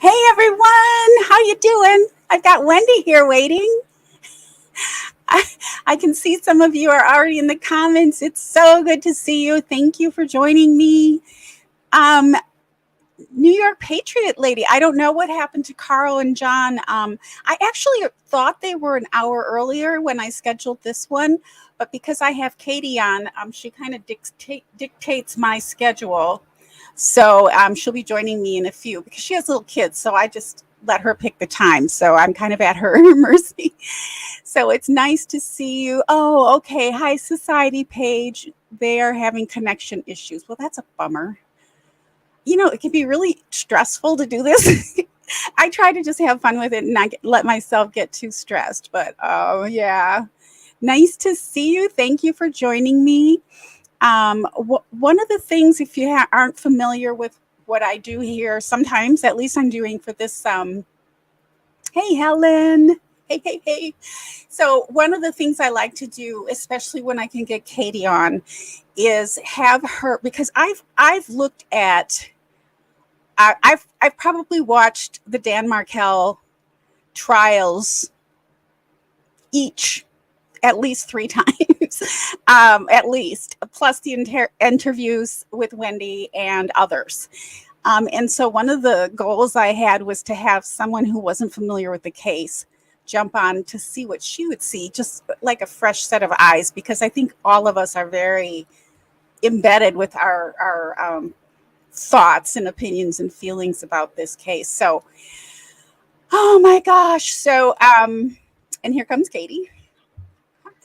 Hey everyone, how you doing? I've got Wendi here waiting. I can see some of you are already in the comments. It's so good to see you. Thank you for joining me. New York Patriot lady. I don't know what happened to Carl and John. I actually thought they were an hour earlier when I scheduled this one, but because I have Katie on, she kind of dictates my schedule. So she'll be joining me in a few because she has little kids. So I just let her pick the time. So I'm kind of at her mercy. So it's nice to see you. Oh, okay. Hi, Society Page. They are having connection issues. Well, that's a bummer. You know, it can be really stressful to do this. I try to just have fun with it and not let myself get too stressed. But oh, yeah. Nice to see you. Thank you for joining me. One of the things, if you aren't familiar with what I do here, sometimes, at least I'm doing for this, hey, Helen. Hey. So one of the things I like to do, especially when I can get Katie on, is have her, because I've looked at, I've probably watched the Dan Markel trials each at least 3 times, at least, plus the interviews with Wendi and others. And so one of the goals I had was to have someone who wasn't familiar with the case jump on to see what she would see, just like a fresh set of eyes, because I think all of us are very embedded with our thoughts and opinions and feelings about this case. So, oh my gosh. So, and here comes Katie.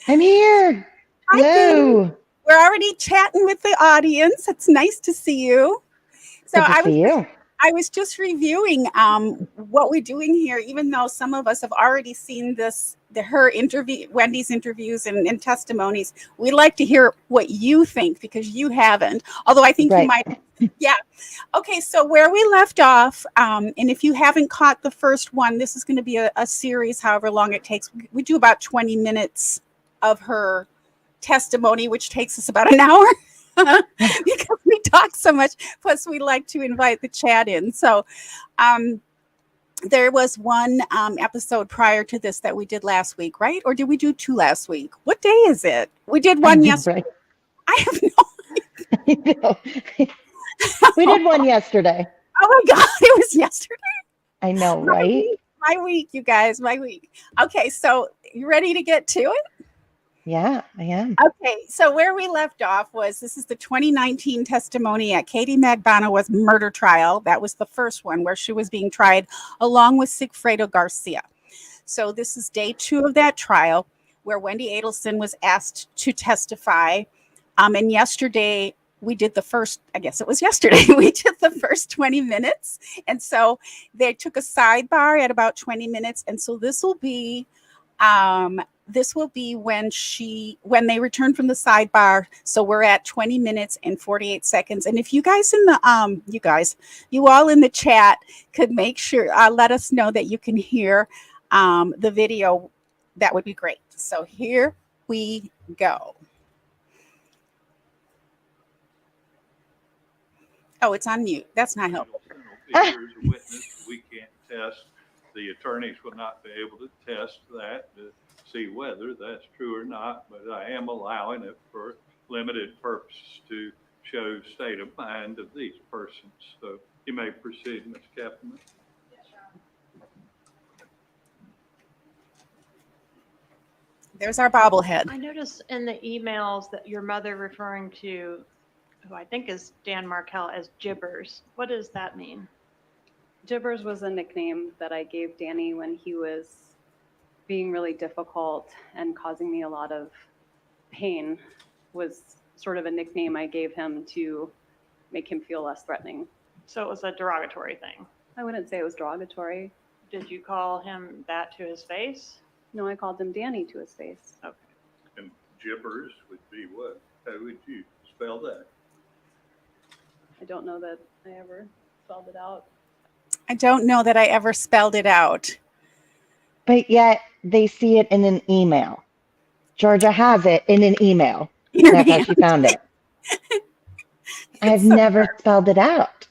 I'm here. Hi, Hello. Katie. We're already chatting with the audience. It's nice to see you. So Good to see you. I was just reviewing what we're doing here, even though some of us have already seen Wendi's interviews and testimonies. We like to hear what you think because you haven't. Although I think you might. Yeah. Okay. So where we left off, and if you haven't caught the first one, this is going to be a series, however long it takes. We do about 20 minutes of her testimony, which takes us about an hour. Because we talk so much, plus we like to invite the chat in. So there was one episode prior to this that we did last week, right? Or did we do 2 last week? What day is it? We did one yesterday. Right. I have no idea. We did one yesterday. Oh my God, it was yesterday? I know, right? My week, you guys, my week. Okay, so you ready to get to it? Yeah, I am. Okay, so where we left off was, this is the 2019 testimony at Katherine Magbanua's murder trial. That was the first one where she was being tried along with Sigfredo Garcia. So this is day 2 of that trial where Wendi Adelson was asked to testify. And yesterday we did the first, I guess it was yesterday, we did the first 20 minutes. And so they took a sidebar at about 20 minutes. And so this will be when they return from the sidebar. So we're at 20 minutes and 48 seconds. And if you guys you all in the chat could make sure, let us know that you can hear the video, that would be great. So here we go. Oh, it's on mute. That's not helpful. We can't test. The attorneys will not be able to test that to see whether that's true or not, but I am allowing it for limited purposes to show state of mind of these persons. So you may proceed, Ms. Kaplan. Yes, there's our bobblehead. I noticed in the emails that your mother referring to, who I think is Dan Markel, as Jibbers. What does that mean? Jibbers was a nickname that I gave Danny when he was being really difficult and causing me a lot of pain. Was sort of a nickname I gave him to make him feel less threatening. So it was a derogatory thing? I wouldn't say it was derogatory. Did you call him that to his face? No, I called him Danny to his face. Okay. And Jibbers would be what? How would you spell that? I don't know that I ever spelled it out. I don't know that I ever spelled it out. But yet they see it in an email. Georgia has it in an email. That's how she found it. I've never spelled it out.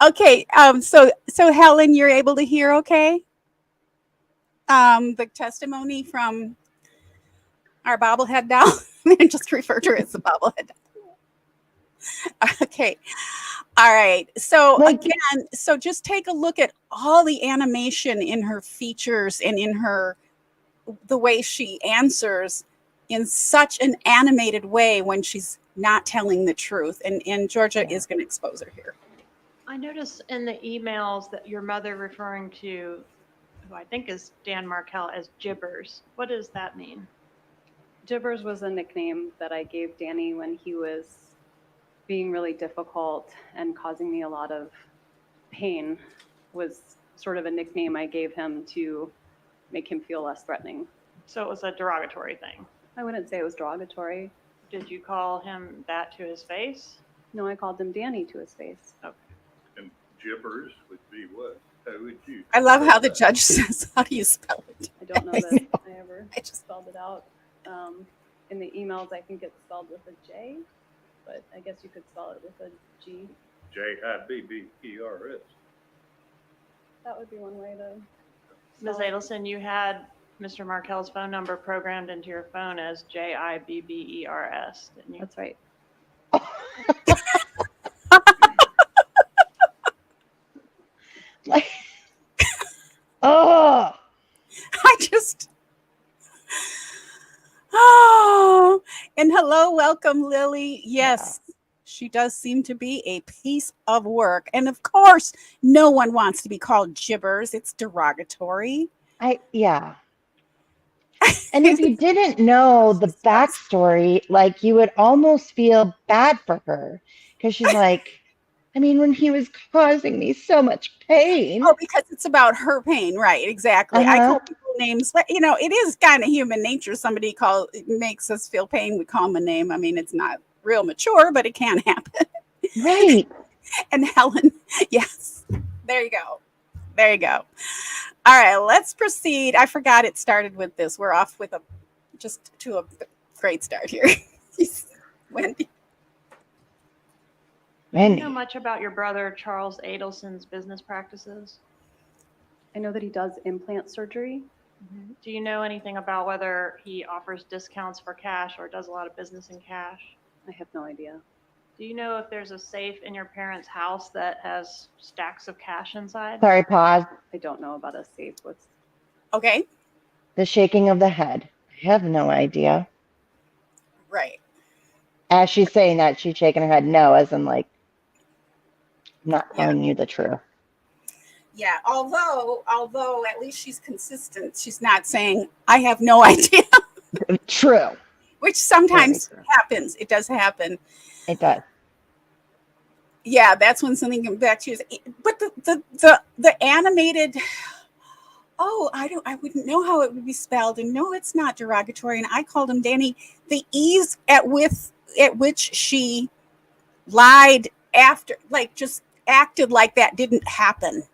Okay. So Helen, you're able to hear okay? The testimony from our bobblehead doll. I just refer to her as the bobblehead doll. Okay. All right. So Like, again, so just take a look at all the animation in her features and in the way she answers in such an animated way when she's not telling the truth. And Georgia is going to expose her here. I noticed in the emails that your mother referring to, who I think is Dan Markel, as Jibbers. What does that mean? Jibbers was a nickname that I gave Danny when he was being really difficult and causing me a lot of pain. Was sort of a nickname I gave him to make him feel less threatening. So it was a derogatory thing. I wouldn't say it was derogatory. Did you call him that to his face? No, I called him Danny to his face. And Jibbers would be what? How would you? I love how the judge says, how do you spell it? I don't know that I ever I just- spelled it out. In the emails, I think it's spelled with a J, but I guess you could spell it with a G. Jibbers. That would be one way to. Ms. spell it. Adelson, you had Mr. Markel's phone number programmed into your phone as Jibbers, didn't you? That's right. like, oh, I just. Oh, and hello, welcome, Lily. Yes, she does seem to be a piece of work. And of course, no one wants to be called Jibbers. It's derogatory. yeah. And if you didn't know the backstory, like you would almost feel bad for her because she's like, I mean, when he was causing me so much pain. Oh, because it's about her pain, right? Exactly. I call people names, but it is kind of human nature. Somebody makes us feel pain. We call them a name. I mean, it's not real mature, but it can happen. Right. And Helen, yes, there you go. There you go. All right, let's proceed. I forgot it started with this. We're off with a great start here. Wendi. Do you know much about your brother Charles Adelson's business practices? I know that he does implant surgery. Do you know anything about whether he offers discounts for cash or does a lot of business in cash? I have no idea. Do you know if there's a safe in your parents' house that has stacks of cash inside? Sorry, pause. I don't know about a safe. What's Okay. The shaking of the head. I have no idea. Right. As she's saying that, she's shaking her head no, as in like, I'm not telling you the truth. Yeah. Although at least she's consistent. She's not saying, I have no idea. True. Which sometimes happens. It does happen. It does. Yeah, that's when something comes back to you. But the animated, I wouldn't know how it would be spelled. And no, it's not derogatory. And I called him Danny. The ease at which she lied after, like just acted like that didn't happen.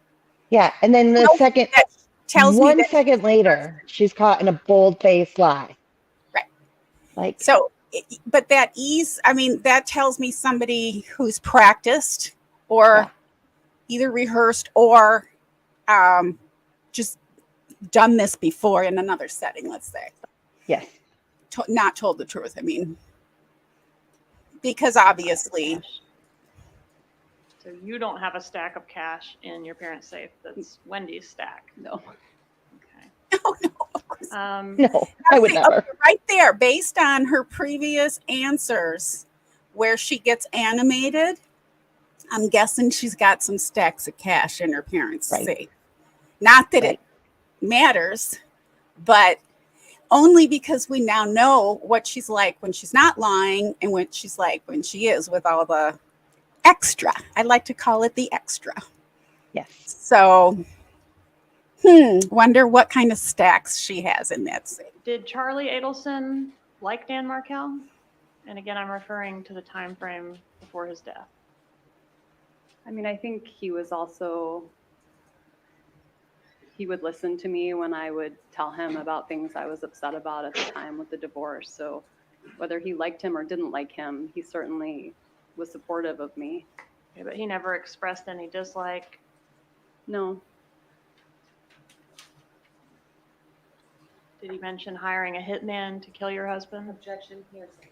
Yeah, and then the second, that tells me 1 second later, she's caught in a bold-faced lie. Right. Like so, but that ease, I mean, that tells me somebody who's practiced or either rehearsed or just done this before in another setting, let's say. Yes. Not told the truth. I mean, because obviously. So you don't have a stack of cash in your parents' safe. That's Wendy's stack. no. Okay. Oh, no, of course. No, I would never. Okay, right there, based on her previous answers where she gets animated, I'm guessing she's got some stacks of cash in her parents' safe. Not that it matters, but only because we now know what she's like when she's not lying and what she's like when she is with all the extra. I like to call it the extra. Yes. So, wonder what kind of stacks she has in that safe. Did Charlie Adelson like Dan Markel? And again, I'm referring to the time frame before his death. I mean, I think he was also, he would listen to me when I would tell him about things I was upset about at the time with the divorce. So whether he liked him or didn't like him, he certainly was supportive of me. Okay, but he never expressed any dislike. No, Did he mention hiring a hitman to kill your husband? Objection, hearsay.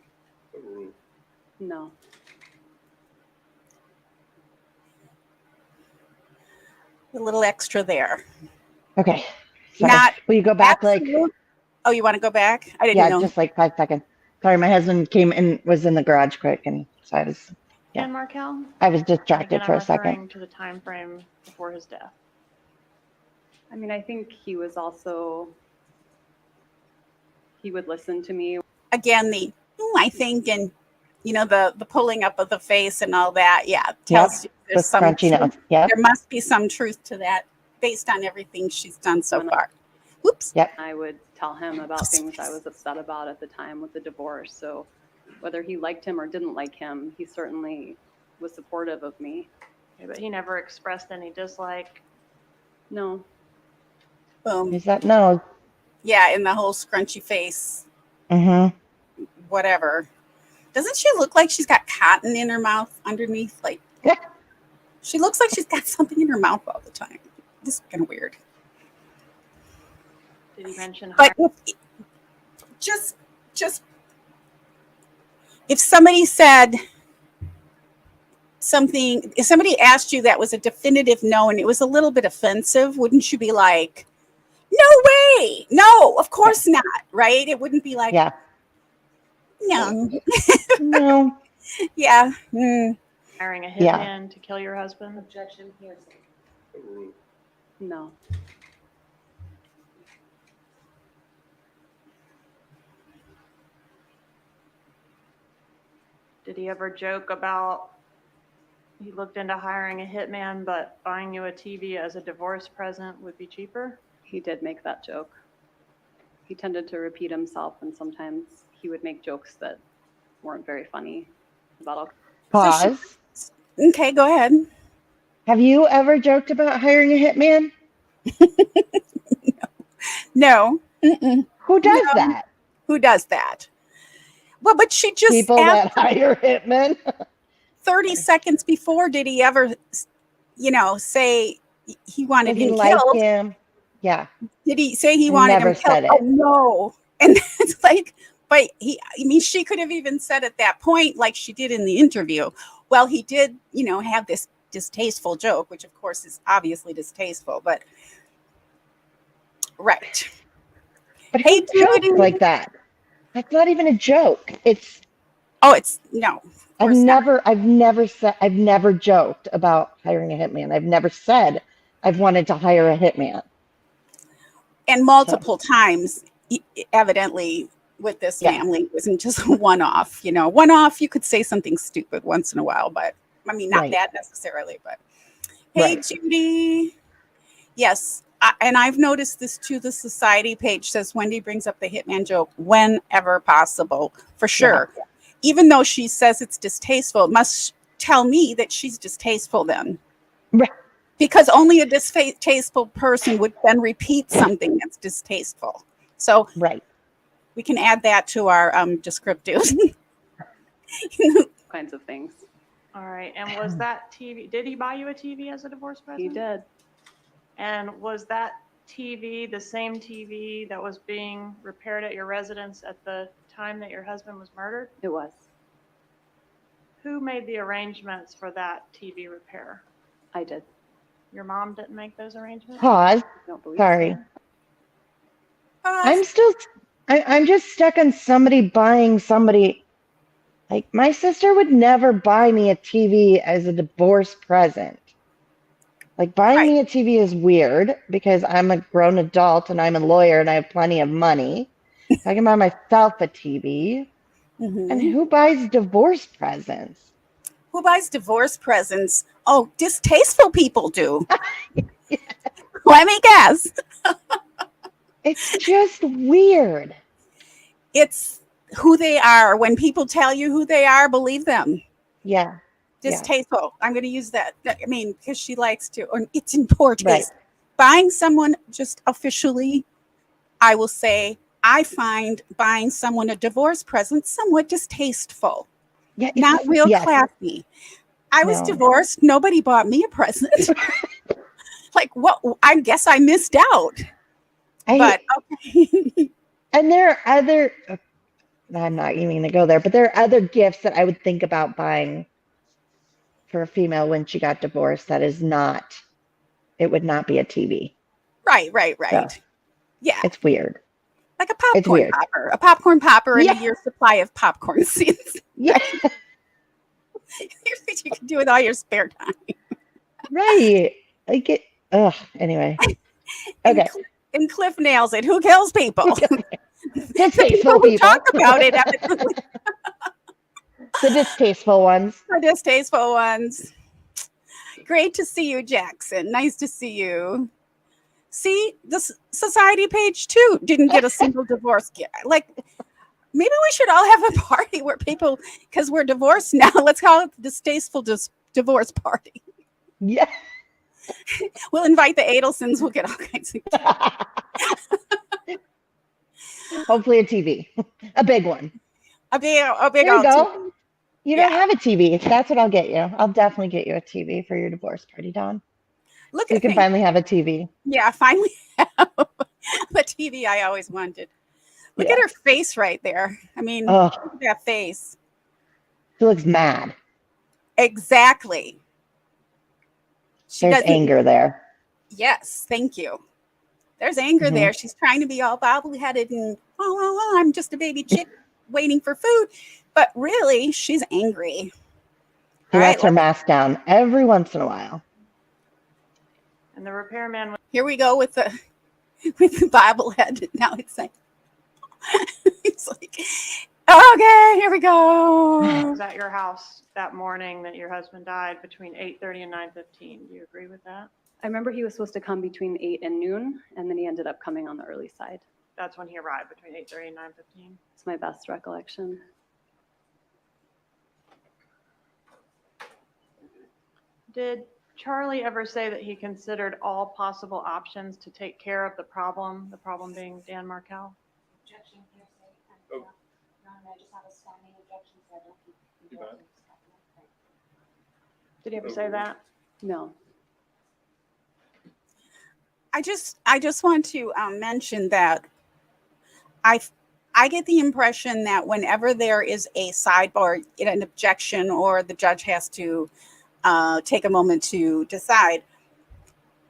no. A little extra there. Okay. Sorry. Not Will you go back absolute- Oh, you want to go back? I didn't yeah, know. just like 5 seconds. Sorry, my husband came and was in the garage quick, and so I was Dan Markel? distracted Again, for I'm a second. referring to the time frame before his death. I mean, I think he was also, he would listen to me. Again, the I think, and the pulling up of the face and all that. Yeah, tells you The there's some scrunchy truth. nose. Yep. There must be some truth to that based on everything she's done so far. Whoops. I would tell him about things I was upset about at the time with the divorce. So whether he liked him or didn't like him, he certainly was supportive of me. Okay, but he never expressed any dislike. No, Boom. Is that nose? Yeah, in the whole scrunchy face, Mm-hmm. whatever. Doesn't she look like she's got cotton in her mouth underneath? Like, Yeah. she looks like she's got something in her mouth all the time. This is kind of weird. Did he mention But just if somebody said something, if somebody asked you that was a definitive no and it was a little bit offensive, wouldn't you be like, no way, no, of course not, right? It wouldn't be like, Yeah. no, No. yeah. hiring a hitman Yeah. to kill your husband? Objection, hearsay. no. Did he ever joke about he looked into hiring a hitman, but buying you a TV as a divorce present would be cheaper? He did make that joke. He tended to repeat himself, and sometimes he would make jokes that weren't very funny about all. Pause. Okay, go ahead. Have you ever joked about hiring a hitman? No. Mm-mm. Who does No. that? Who does that? Well, but she just People asked that hire hitmen. 30 seconds before, did he ever, say he wanted Did he him like killed? him? Yeah. Did he say he He wanted never him killed? said it. Oh, no. And it's like, but she could have even said at that point, like she did in the interview, well, he did, have this distasteful joke, which of course is obviously distasteful, but right. But Hey, who jokes Judy. like that? That's not even a joke. It's Oh, it's no. I've course not. never joked about hiring a hitman. I've never said I've wanted to hire a hitman. And multiple times, evidently, with this Yeah. family, it wasn't just a one-off. One-off, you could say something stupid once in a while, but I mean, not Right. that necessarily. But hey, Right. Judy. Yes, and I've noticed this too. The society page says Wendi brings up the hitman joke whenever possible, for sure. Yeah. Even though she says it's distasteful, it must tell me that she's distasteful then. Right. Because only a distasteful person would then repeat something that's distasteful. So Right. we can add that to our descriptive. Kinds of things. All right. And was that TV, did he buy you a TV as a divorce present? He did. And was that TV the same TV that was being repaired at your residence at the time that your husband was murdered? It was. Who made the arrangements for that TV repair? I did. Your mom didn't make those arrangements? Pause. I don't believe Sorry. so. I'm just stuck on somebody buying somebody. Like, my sister would never buy me a TV as a divorce present. Like, buying me a TV is weird because I'm a grown adult and I'm a lawyer and I have plenty of money. So I can buy myself a TV. Mhm. And who buys divorce presents? Who buys divorce presents? Oh, distasteful people do. Let me guess. It's just weird. It's who they are. When people tell you who they are, believe them. Yeah. Yeah. Distasteful. I'm going to use that. I mean, because she likes to, or it's in poor taste. Right. Buying someone just officially, I will say, I find buying someone a divorce present somewhat distasteful, Yeah. not real yes. classy. I was No. divorced. Nobody bought me a present. Like, what? I guess I missed out. But okay. And there are other, I'm not even going to go there, but there are other gifts that I would think about buying for a female when she got divorced that is not, it would not be a TV. Right. So Yeah. it's weird. Like a It's popcorn weird. popper. A popcorn popper and Yeah. a year's supply of popcorn seeds. Yeah, Here's what you can do with all your spare time. right. Like it, anyway. And, Okay. and Cliff nails it. Who kills people? Distasteful Who people. talk about it. Evidently. The distasteful ones. The distasteful ones. Great to see you, Jackson. Nice to see you. See, the society page too didn't get a single divorce gift. Like, maybe we should all have a party where people, because we're divorced now, let's call it the distasteful divorce party. Yeah. We'll invite the Adelsons. We'll get all kinds of Hopefully a TV. A big one. a big There you old go. You don't Yeah. have a TV. That's what I'll get you. I'll definitely get you a TV for your divorce party, Dawn. Look You at can me. finally have a TV. Yeah, finally have the TV I always wanted. Look Yeah. at her face right there. I mean, Oh, look at that face. she looks mad. Exactly. She There's doesn't. anger there. Yes, thank you. There's anger Mhm. there. She's trying to be all bobbleheaded and I'm just a baby chick waiting for food, but really, she's angry. She All right, lets her mask down every once in a while. And the repairman here we go with the bobblehead. Now it's like it's like okay, here we go. was at your house that morning that your husband died between 8:30 and 9:15. Do you agree with that? I remember he was supposed to come between 8 and noon, and then he ended up coming on the early side. That's when he arrived, between 8:30 and 9:15. It's my best recollection. Did Charlie ever say that he considered all possible options to take care of the problem being Dan Markel? Objection, hearsay. No, I just have a standing objection, so I don't keep. You bet. Did he ever say that? No. I just want to mention that I get the impression that whenever there is a sidebar, an objection, or the judge has to take a moment to decide,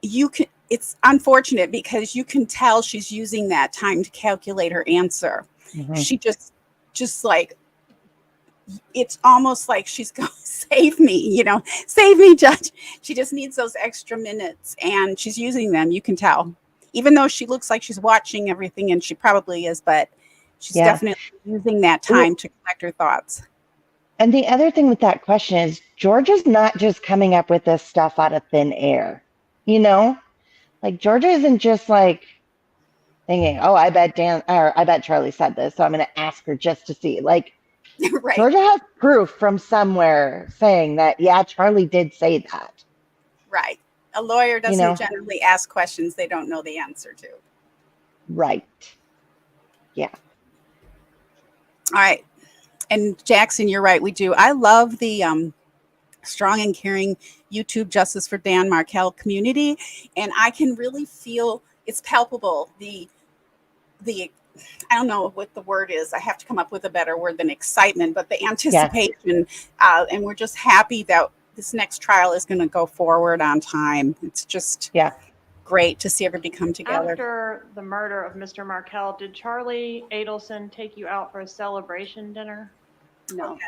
it's unfortunate because you can tell she's using that time to calculate her answer. Mhm. She just like, it's almost like she's going, save me, save me, judge. She just needs those extra minutes and she's using them. You can tell, even though she looks like she's watching everything, and she probably is, but she's Yeah. definitely using that time to collect her thoughts. And the other thing with that question is Georgia's not just coming up with this stuff out of thin air. Like Georgia isn't just like thinking, oh, I bet Charlie said this, so I'm going to ask her just to see. Like, Right. Georgia has proof from somewhere saying that, yeah, Charlie did say that. Right. A lawyer doesn't know? generally ask questions they don't know the answer to. Right. Yeah. All right. And Jackson, you're right. We do. I love the strong and caring YouTube Justice for Dan Markel community. And I can really feel it's palpable. The I don't know what the word is. I have to come up with a better word than excitement, but the anticipation. And we're just happy that this next trial is going to go forward on time. It's just great to see everybody come together. After the murder of Mr. Markel, did Charlie Adelson take you out for a celebration dinner? No. Okay.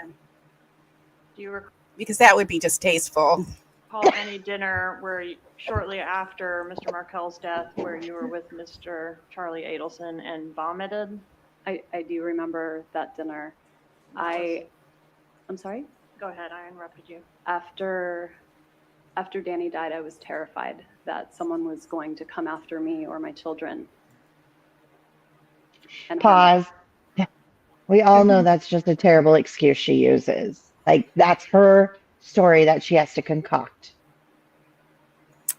Do you Because that would be distasteful. recall any dinner where shortly after Mr. Markel's death where you were with Mr. Charlie Adelson and vomited? I do remember that dinner. I'm sorry? Go ahead, I interrupted you. After Danny died, I was terrified that someone was going to come after me or my children. And Pause. We all know that's just a terrible excuse she uses. Like, that's her story that she has to concoct.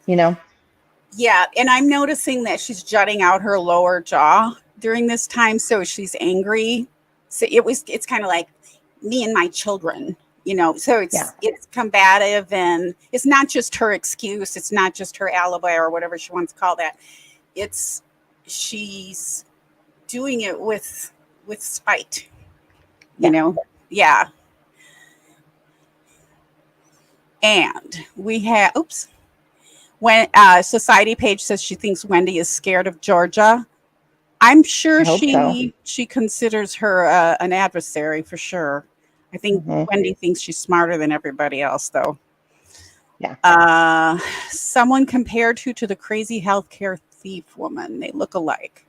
Yeah, and I'm noticing that she's jutting out her lower jaw during this time, so she's angry. So it's kind of like me and my children, So it's combative, and it's not just her excuse. It's not just her alibi or whatever she wants to call that. She's doing it with spite, Yeah. And we have, when Society Page says she thinks Wendi is scared of Georgia. I'm sure she considers her an adversary for sure. I think Wendi thinks she's smarter than everybody else, though. Yeah. Someone compared who to the crazy healthcare thief woman. They look alike.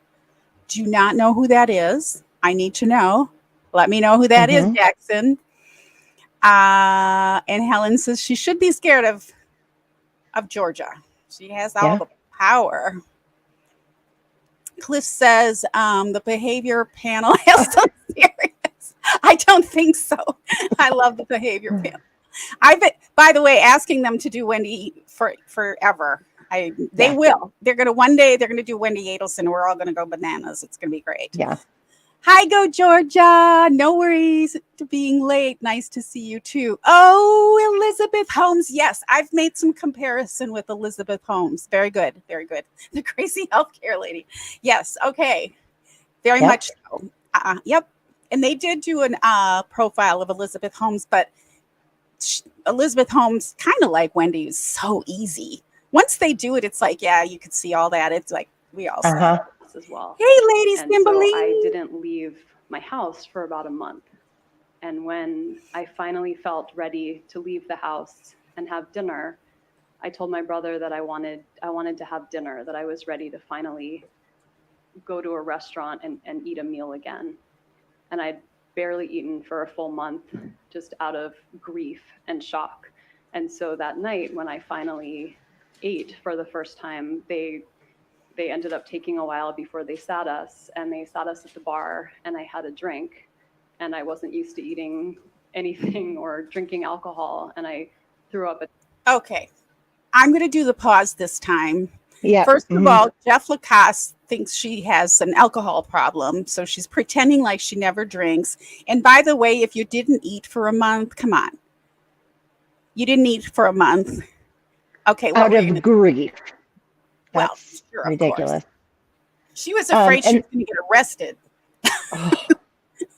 Do not know who that is. I need to know. Let me know who that is, Jackson. And Helen says she should be scared of Georgia. She has all the power. Cliff says the behavior panel has some serious. I don't think so. I love the behavior panel. I've been, by the way, asking them to do Wendi forever. They will. They're gonna one day. They're gonna do Wendi Adelson. We're all gonna go bananas. It's gonna be great. Yeah. Hi, Go Georgia. No worries to being late. Nice to see you too. Oh, Elizabeth Holmes. Yes, I've made some comparison with Elizabeth Holmes. Very good. Very good. The crazy healthcare lady. Yes. Okay. Very much so. Yep. And they did do an profile of Elizabeth Holmes, but Elizabeth Holmes, kind of like Wendi, is so easy. Once they do it, it's like, yeah, you could see all that. It's like we all saw as well. Hey, ladies, and so I didn't leave my house for about a month. And when I finally felt ready to leave the house and have dinner, I told my brother that I wanted to have dinner, that I was ready to finally go to a restaurant and eat a meal again. And I'd barely eaten for a full month, just out of grief and shock. And so that night when I finally ate for the first time, they ended up taking a while before they sat us, and they sat us at the bar, and I had a drink, and I wasn't used to eating anything or drinking alcohol, and I threw up. Okay. I'm going to do the pause this time. Yeah. First of all, Jeff Lacasse thinks she has an alcohol problem, so she's pretending like she never drinks. And by the way, if you didn't eat for a month, come on. You didn't eat for a month. Okay. Out of grief. Well, That's sure, ridiculous. She was afraid she was going to get arrested.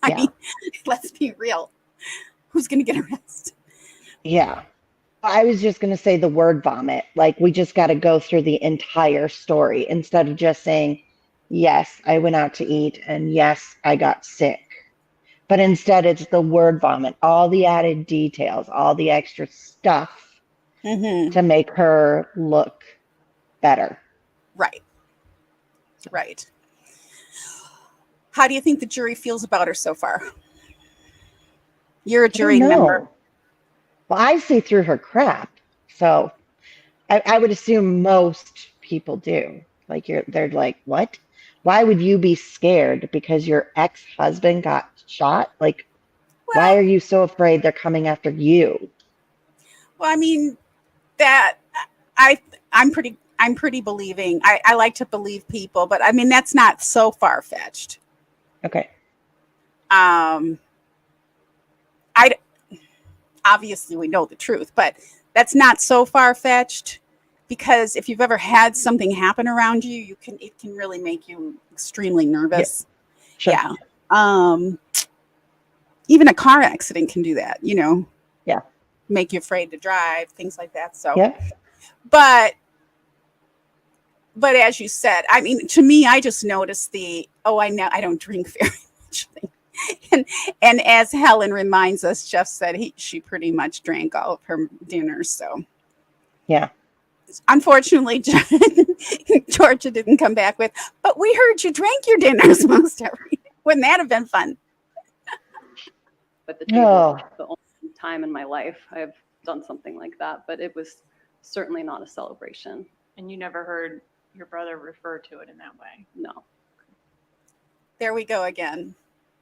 I mean, let's be real. Who's going to get arrested? Yeah. I was just going to say the word vomit. Like, we just got to go through the entire story instead of just saying, yes, I went out to eat, and yes, I got sick. But instead, it's the word vomit, all the added details, all the extra stuff to make her look better. Right. Right. How do you think the jury feels about her so far? You're a jury member. Well, I see through her crap. So I would assume most people do. Like, they're like, what? Why would you be scared because your ex-husband got shot? Like, why are you so afraid they're coming after you? Well, I mean, that I'm pretty believing. I like to believe people, but I mean, that's not so far-fetched. Okay. Obviously we know the truth, but that's not so far-fetched, because if you've ever had something happen around you, it can really make you extremely nervous. Yeah. Sure. Yeah. Even a car accident can do that, Yeah. Make you afraid to drive, things like that. So, yeah. But as you said, I mean, to me, I just noticed I don't drink very much thing. And as Helen reminds us, Jeff said she pretty much drank all of her dinners. So, yeah. Unfortunately, Georgia didn't come back with, but we heard you drank your dinners most every. Wouldn't that have been fun? But the table, the only time in my life I've done something like that, but it was certainly not a celebration. And you never heard your brother refer to it in that way? No. There we go again.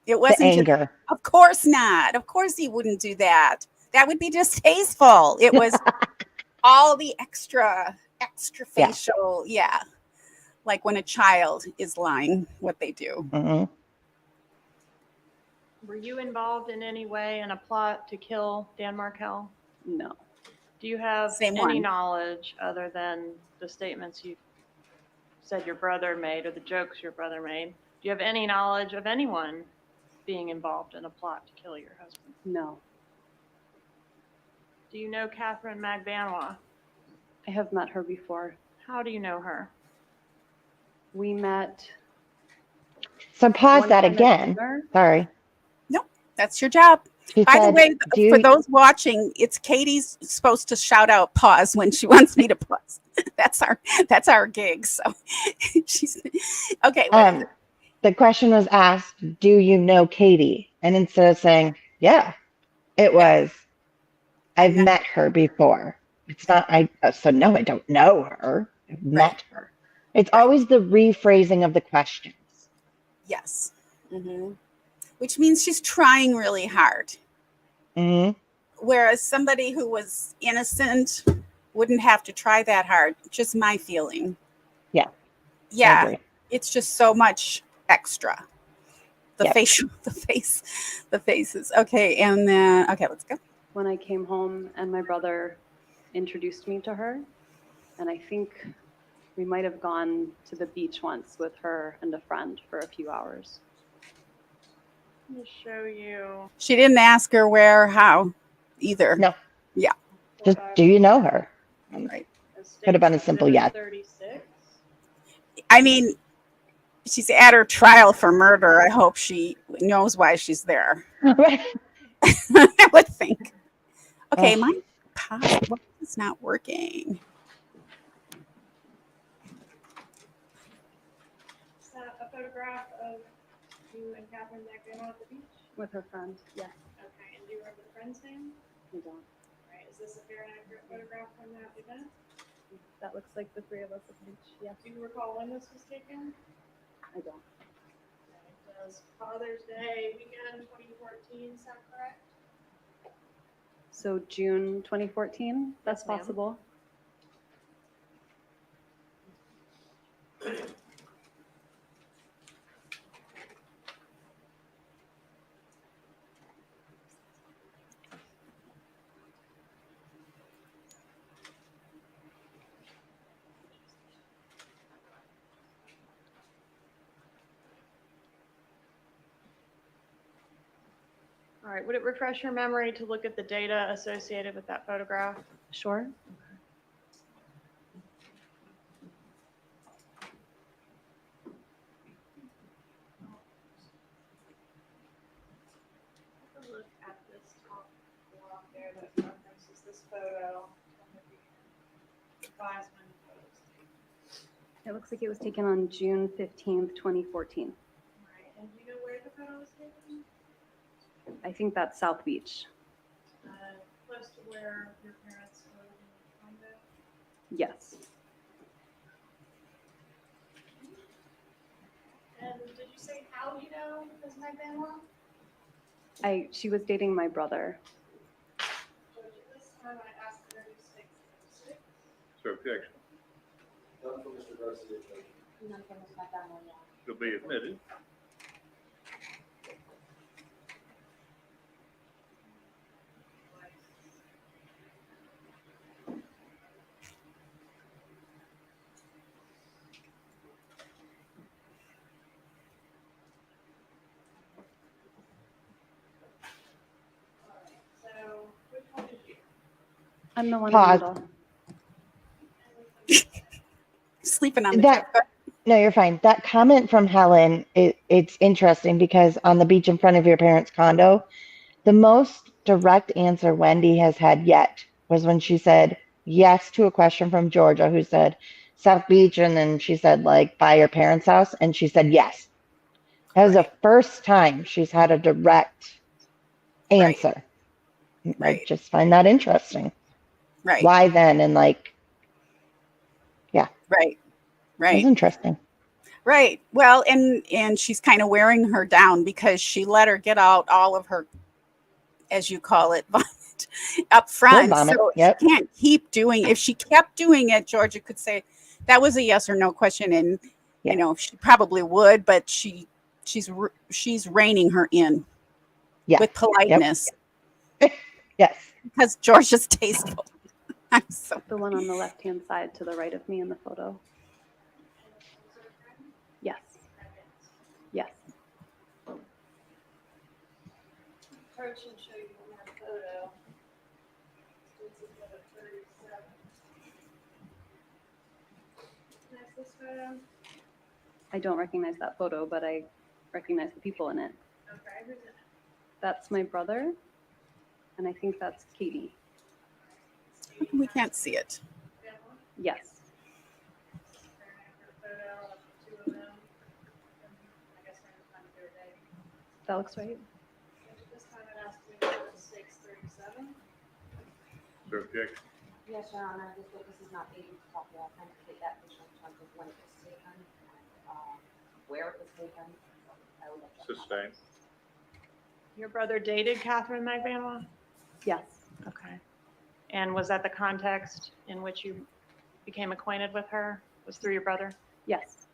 It wasn't the anger. Of course not. Of course he wouldn't do that. That would be distasteful. It was all the extra facial. Yeah. Like when a child is lying, what they do. Were you involved in any way in a plot to kill Dan Markel? No. Do you have Same any one. knowledge other than the statements you said your brother made or the jokes your brother made? Do you have any knowledge of anyone being involved in a plot to kill your husband? No. Do you know Katherine Magbanua? I have met her before. How do you know her? We met. So pause one that time at again. dinner. Sorry. Nope, that's your job. She By the said, way, do for you, those watching, it's Katie's supposed to shout out pause when she wants me to pause. That's our gig. So she's okay. What is it? the question was asked, do you know Katie? And instead of saying, yeah, it was, I've not- met her before. It's not, so no, I don't know her. I've met her. It's Right. always the rephrasing of the questions. Yes. Which means she's trying really hard. Hmm. Whereas somebody who was innocent wouldn't have to try that hard. Just my feeling. Yeah. I Yeah. agree. It's just so much extra. The Yep. facial, the faces. Okay. And then, okay, let's go. When I came home and my brother introduced me to her, and I think we might have gone to the beach once with her and a friend for a few hours. Let me show you. She didn't ask her where, how either. No. Yeah. Just, do you know her? Right. Could have been a simple yes. 36. I mean, she's at her trial for murder. I hope she knows why she's there. I would think. Okay, Ugh. my pause is not working. Is that a photograph of you and Katherine Magbanua at the beach? With her friend, yes. Okay, and do you remember the friend's name? I don't. Right, is this a fair and accurate photograph from that event? That looks like the three of us at the beach, yes. Do you recall when this was taken? I don't. It does Father's Day weekend 2014, is that correct? So June 2014, that's Yes, ma'am. possible. All right, would it refresh your memory to look at the data associated with that photograph? Sure. Take a look at this top block there that references this photo. Advise when the photo was taken. It looks like it was taken on June 15th, 2014. Right, and do you know where the photo was taken? I think that's South Beach. Close to where your parents lived in the condo? Yes. And did you say how do you know Ms. Magbanua? She was dating my brother. So this time I asked her to state 6. So objection. None from Ms. Magbanua, yeah. She'll be admitted. So which one is you? I'm the one Pause. in the middle. Sleeping on the That- couch. No, you're fine. That comment from Helen, it's interesting because on the beach in front of your parents' condo, the most direct answer Wendi has had yet was when she said yes to a question from Georgia, who said South Beach, and then she said like by your parents' house, and she said yes. That was the first time she's had a direct answer. I Right. just find that interesting. Right. Why then? And like, Right. it was Right. interesting. Right. Well, and she's kind of wearing her down because she let her get out all of her, as you call it, vomit up front. vomit, So yep. she can't keep doing. If she kept doing it, Georgia could say that was a yes or no question, and Yeah. you know she probably would, but she's reining her in. Yeah. with politeness Yes. because George is tasteful. I'm so The one on the left-hand side to the right of me in the photo. Yes. Yes. Approach and show you one more photo. This is photo 37. Next, this photo. I don't recognize that photo, but I recognize the people in it. Okay, who's in it? That's my brother, and I think that's Katie. we can't see it. Yes. Photo of the two of them. I guess we're gonna find the third day. That looks right. This time it has to be 6:37. Is there objection? Yes, Your Honor, this witness is not able to copy authenticate that picture in terms of when it was taken and where it was taken. I will look at that. Sustained. Your brother dated Katherine Magbanua? Yes. Okay. And was that the context in which you became acquainted with her? Was through your brother? Yes.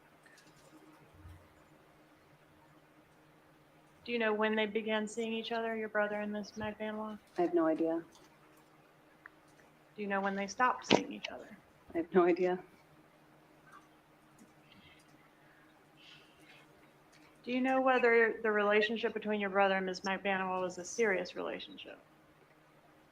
Do you know when they began seeing each other, your brother and Miss Magbanua? I have no idea. Do you know when they stopped seeing each other? I have no idea. Do you know whether the relationship between your brother and Miss Magbanua was a serious relationship?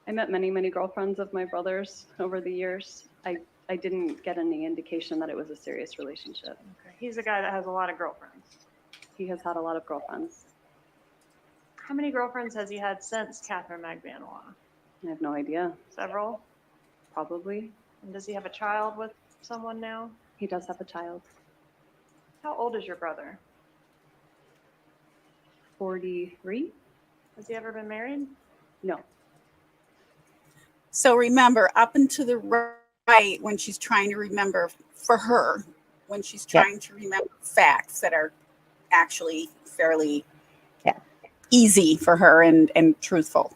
I met many, many girlfriends of my brother's over the years. I didn't get any indication that it was a serious relationship. Okay. He's a guy that has a lot of girlfriends. He has had a lot of girlfriends. How many girlfriends has he had since Katherine Magbanua? I have no idea. Several? Probably. And does he have a child with someone now? He does have a child. How old is your brother? 43? Has he ever been married? No. So remember, up and to the right, when she's trying to remember for her, when she's trying to remember facts that are actually fairly easy for her and truthful.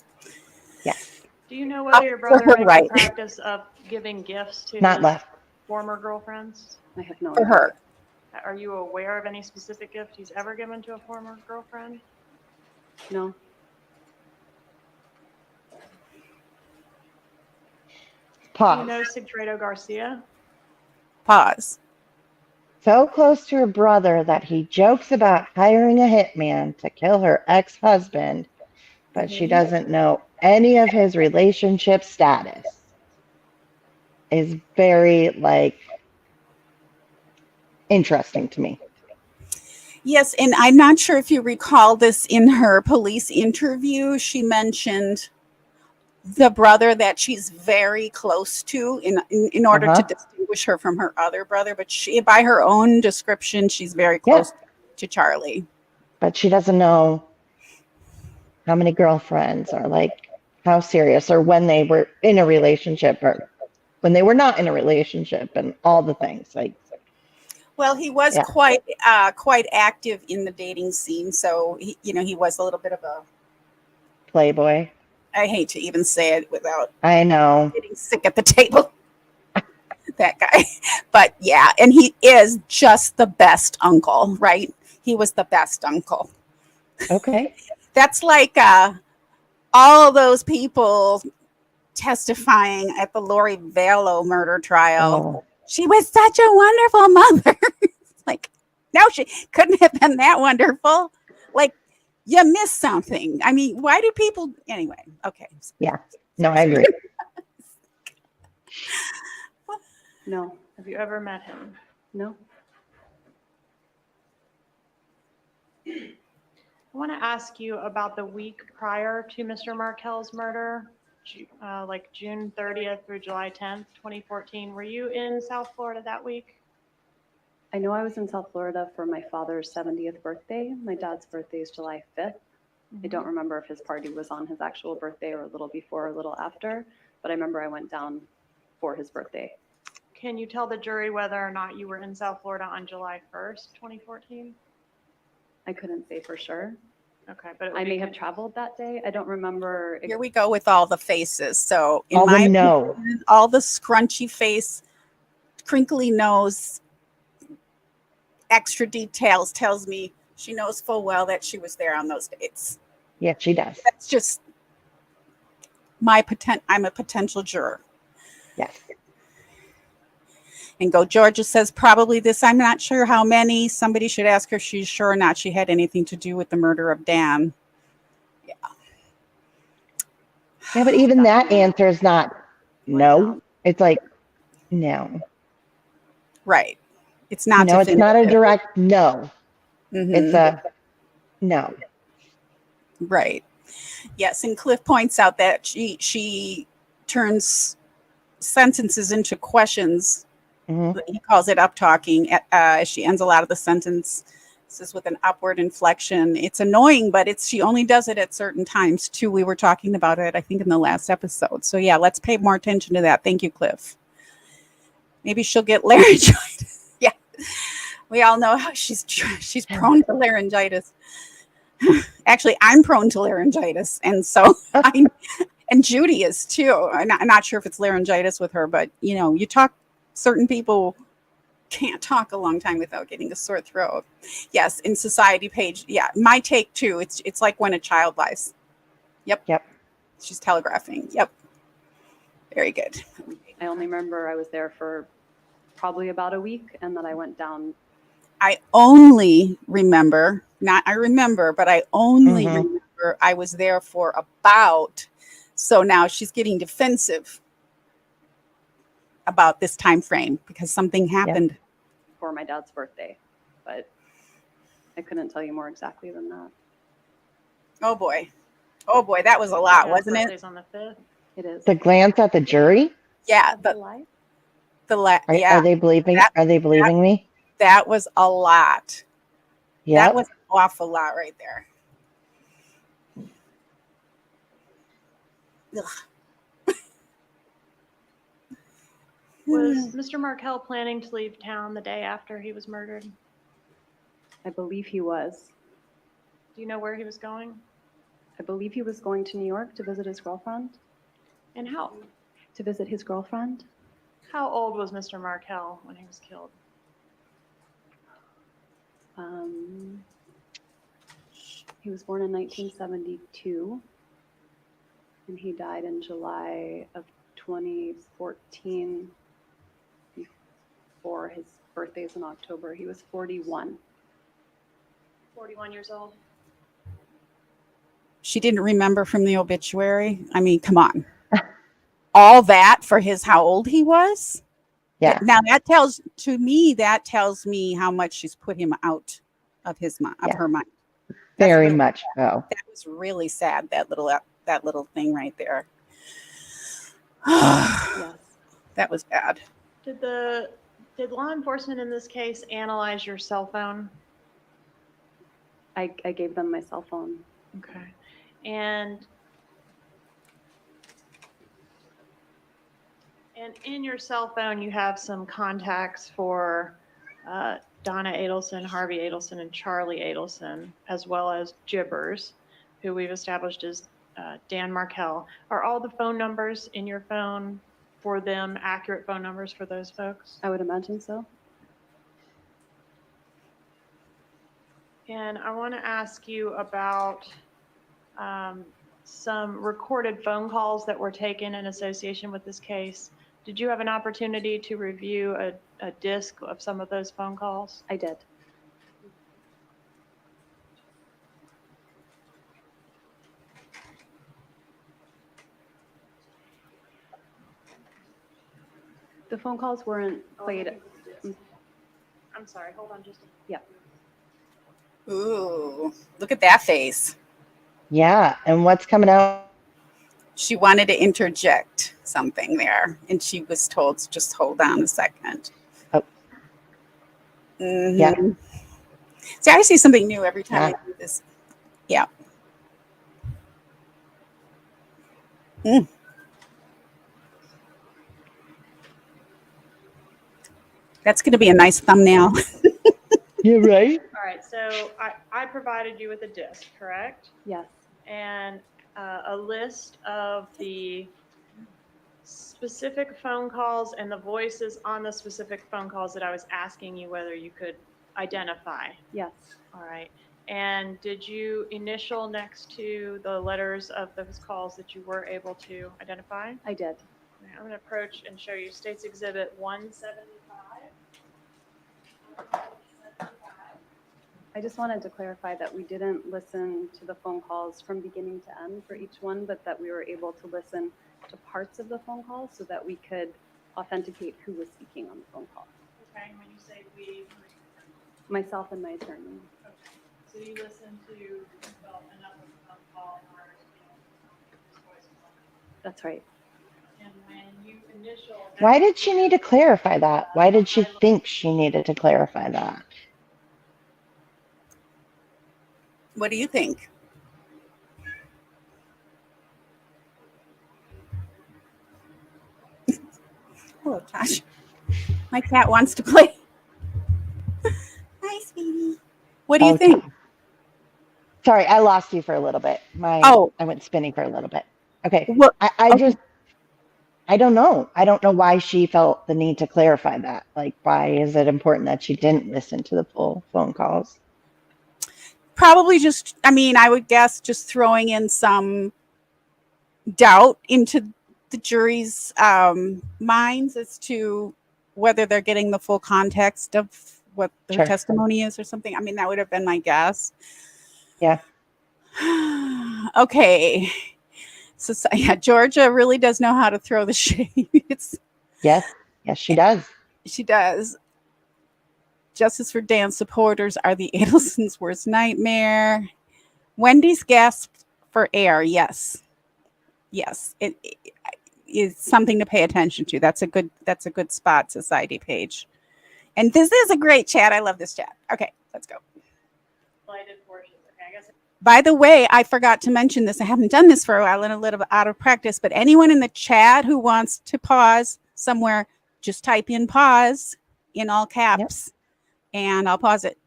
Do you know Up whether your to brother her makes right. a practice of giving gifts to Not his left. former girlfriends? I have no For idea. her. Are you aware of any specific gift he's ever given to a former girlfriend? No. Do Pause. you know Sigfredo Garcia? Pause. So close to her brother that he jokes about hiring a hitman to kill her ex-husband, but she doesn't know any of his relationship status. Is very, interesting to me. Yes, and I'm not sure if you recall this in her police interview. She mentioned the brother that she's very close to in order to distinguish her from her other brother. But she, by her own description, she's very close to Charlie. But she doesn't know how many girlfriends or how serious or when they were in a relationship or when they were not in a relationship and all the things. Well, he was quite active in the dating scene, so he was a little bit of a playboy. I hate to even say it without I know getting sick at the table. That guy, but yeah, and he is just the best uncle, right? He was the best uncle. Okay. That's like all those people testifying at the Lori Vallow murder trial. Oh. She was such a wonderful mother. Like, no, she couldn't have been that wonderful. Like, you missed something. I mean, why do people anyway? Okay. Yeah. No, I agree. No. Have you ever met him? No. I want to ask you about the week prior to Mr. Markel's murder, like June 30th through July 10th, 2014. Were you in South Florida that week? I know I was in South Florida for my father's 70th birthday. My dad's birthday is July 5th. I don't remember if his party was on his actual birthday or a little before or a little after, but I remember I went down for his birthday. Can you tell the jury whether or not you were in South Florida on July 1st, 2014? I couldn't say for sure. Okay, but I may have traveled that day. I don't remember. Here we go with all the faces. So in All the my no. opinion, all the scrunchy face, crinkly nose, extra details tells me she knows full well that she was there on those dates. Yeah, she does. That's just I'm a potential juror. Yes. And Go Georgia says probably this. I'm not sure how many. Somebody should ask her if she's sure or not she had anything to do with the murder of Dan. Yeah, but even that answer is not no. It's like no. Right. It's not It's not a definitive. direct no. Mhm. It's a no. Right. Yes, and Cliff points out that she turns sentences into questions. Mhm. He calls it up talking. She ends a lot of the sentences with an upward inflection. It's annoying, but she only does it at certain times too. We were talking about it, I think, in the last episode. So yeah, let's pay more attention to that. Thank you, Cliff. Maybe she'll get laryngitis. Yeah, we all know how she's prone to laryngitis. Actually, I'm prone to laryngitis, and so and Judy is too. I'm not sure if it's laryngitis with her, but you talk. Certain people can't talk a long time without getting a sore throat. Yes, in Society Page. Yeah, my take too. It's like when a child lies. Yep. She's telegraphing. Yep. Very good. I only remember I was there for probably about a week, and then I went down. I only remember, not I remember, but I only Mhm. remember I was there for about. So now she's getting defensive about this time frame because something happened. For my dad's birthday, but I couldn't tell you more exactly than that. Oh boy, that was a lot, Yeah, wasn't it? birthday's on the 5th. It is. The glance at the jury. Yeah, Of July? Are they believing? Are they believing me? that was a lot. Yeah. That was an awful lot right there. Ugh. Was Mr. Markel planning to leave town the day after he was murdered? I believe he was. Do you know where he was going? I believe he was going to New York to visit his girlfriend. And how To visit his girlfriend? old was Mr. Markel when he was killed? He was born in 1972, and he died in July of 2014. Before his birthday's in October, he was 41. 41 years old. She didn't remember from the obituary. I mean, come on. All that for how old he was? Yeah. Now that tells me how much she's put him out of her mind. Very really much so. That was really sad. That little thing right there. Yes. That was bad. Did law enforcement in this case analyze your cell phone? I gave them my cell phone. Okay. And in your cell phone, you have some contacts for Donna Adelson, Harvey Adelson, and Charle Adelson, as well as Jibbers, who we've established as Dan Markel. Are all the phone numbers in your phone for them accurate phone numbers for those folks? I would imagine so. And I want to ask you about some recorded phone calls that were taken in association with this case. Did you have an opportunity to review a disc of some of those phone calls? I did. The phone calls weren't played. I'm sorry, hold on just a Yeah. Ooh, look at that face. Yeah. And what's coming out? She wanted to interject something there, and she was told to just hold on a second. Oh. Mm-hmm. Yeah. See, I see something new every time I do this. Yeah. Mm. That's going to be a nice thumbnail. You're right. All right, so I provided you with a disc, correct? Yes. And a list of the specific phone calls and the voices on the specific phone calls that I was asking you whether you could identify. Yes. All right. And did you initial next to the letters of those calls that you were able to identify? I did. I'm going to approach and show you State's Exhibit 175. I just wanted to clarify that we didn't listen to the phone calls from beginning to end for each one, but that we were able to listen to parts of the phone calls so that we could authenticate who was speaking on the phone call. Okay, when you say we, Myself and my attorney. okay. So you listened to enough of the phone call in order to be able to his voice. That's right. And when you initial. Why did she need to clarify that? Why did she think she needed to clarify that? What do you think? Hello, Josh. My cat wants to play. Hi, sweetie. What do you think? Sorry, I lost you for a little bit. I went spinning for a little bit. Okay. Well, I don't know. I don't know why she felt the need to clarify that. Like, why is it important that she didn't listen to the full phone calls? probably just, I mean, I would guess just throwing in some doubt into the jury's minds as to whether they're getting the full context of what their Sure. testimony is or something. I mean, that would have been my guess. Yeah. Okay. So yeah, Georgia really does know how to throw the shade. Yes, she does. She does. Justice for Dan supporters are the Adelsons' worst nightmare. Wendy's gasped for air. Yes. It is something to pay attention to. That's a good spot, society page. And this is a great chat. I love this chat. Okay, let's go. Lighted portions. Okay, I guess. By the way, I forgot to mention this. I haven't done this for a while and a little bit out of practice, but anyone in the chat who wants to pause somewhere, just type in pause in all caps, and I'll pause it.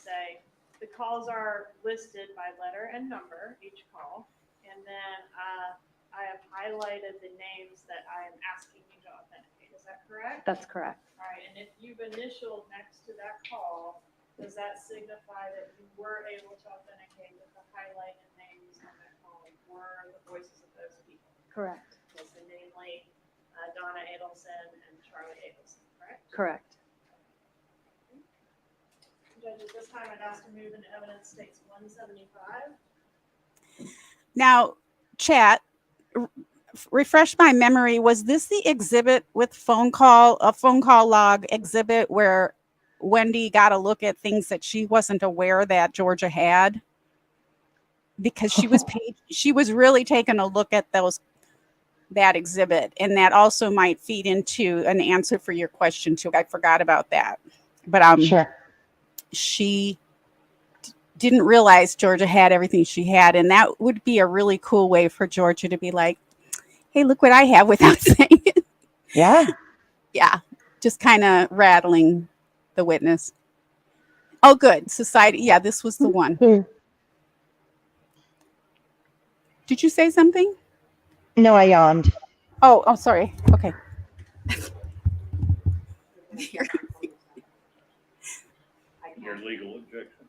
Say the calls are listed by letter and number, each call, and then I have highlighted the names that I am asking you to authenticate. Is that correct? That's correct. All right, and if you've initialed next to that call, does that signify that you were able to authenticate that the highlighted names on that call were the voices of those people? Correct. Yes, and namely Donna Adelson and Charle Adelson, correct? Correct. Judge, at this time, I'd ask to move into evidence states 175. Now, chat, refresh my memory. Was this the exhibit with a phone call log exhibit where Wendi got a look at things that she wasn't aware that Georgia had? Because she was really taking a look at that exhibit, and that also might feed into an answer for your question too. I forgot about that, but Sure. She didn't realize Georgia had everything she had, and that would be a really cool way for Georgia to be like, hey, look what I have, without saying it. Yeah, just kind of rattling the witness. Oh, good. Society. Yeah, this was the one. Did you say something? No, I yawned. Oh, sorry. Okay. Your legal objection.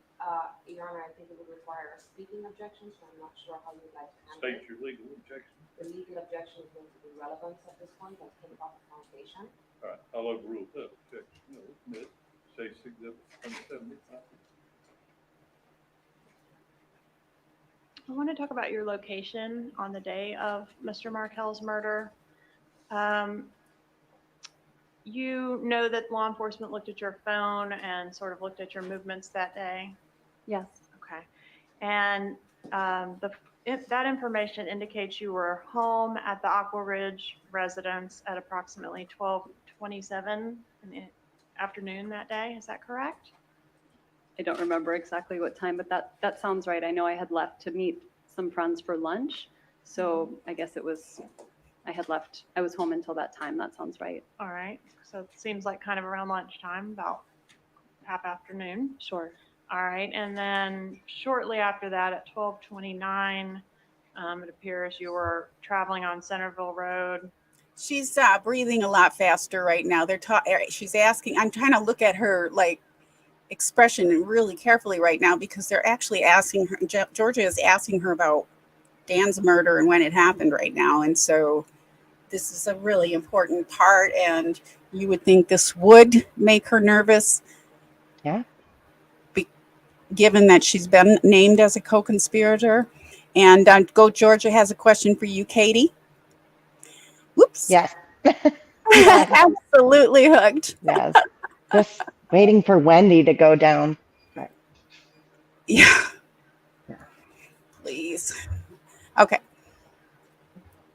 Your Honor, I think it would require a speaking objection, so I'm not sure how you'd like to handle State it. your legal objection. The legal objection is going to be relevance at this point. Let's think about the foundation. All right, I'll overrule that objection. No, admit, State's Exhibit 175. I want to talk about your location on the day of Mr. Markel's murder. You know that law enforcement looked at your phone and sort of looked at your movements that day? Yes. Okay. And that information indicates you were home at the Aqua Ridge residence at approximately 12:27 in the afternoon that day. Is that correct? I don't remember exactly what time, but that sounds right. I know I had left to meet some friends for lunch. So I guess I was home until that time. That sounds right. All right. So it seems like kind of around lunchtime, about half afternoon. Sure. All right. And then shortly after that at 12:29, it appears you were traveling on Centerville Road. She's breathing a lot faster right now. She's asking. I'm trying to look at her like expression really carefully right now because they're actually asking her, Georgia is asking her about Dan's murder and when it happened right now. And so this is a really important part, and you would think this would make her nervous. Yeah. Given that she's been named as a co-conspirator. And Go Georgia has a question for you, Katie. Whoops. Yes. Yes. Absolutely hooked. Yes. Just waiting for Wendi to go down. Yeah. Yeah. Please. Okay.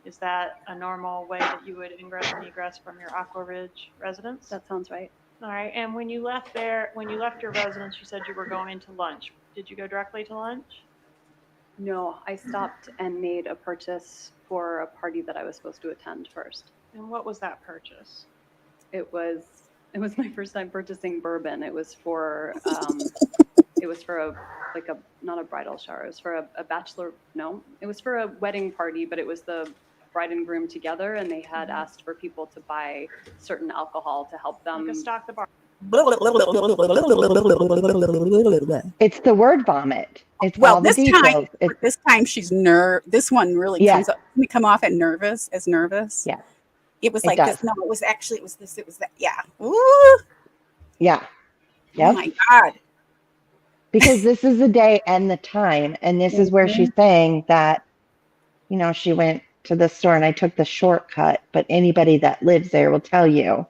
Is that a normal way that you would ingress and egress from your Aqua Ridge residence? That sounds right. All right, and when you left your residence, you said you were going to lunch. Did you go directly to lunch? No, I stopped and made a purchase for a party that I was supposed to attend first. And what was that purchase? It was my first time purchasing bourbon. It was for not a bridal shower. It was for a bachelor. No, it was for a wedding party, but it was the bride and groom together, and they had asked for people to buy certain alcohol to help them. Like a stock the bar. It's the word vomit. It's Well, all the this details. time, It's, this time she's this one really Yeah. comes up. Can we come off as nervous? Yeah. It was It like does. this. No, it was actually, it was this, it was that. Yeah. Ooh. yeah. Oh Yep. my God. Because this is the day and the time. And this is where she's saying that, she went to the store and I took the shortcut, but anybody that lives there will tell you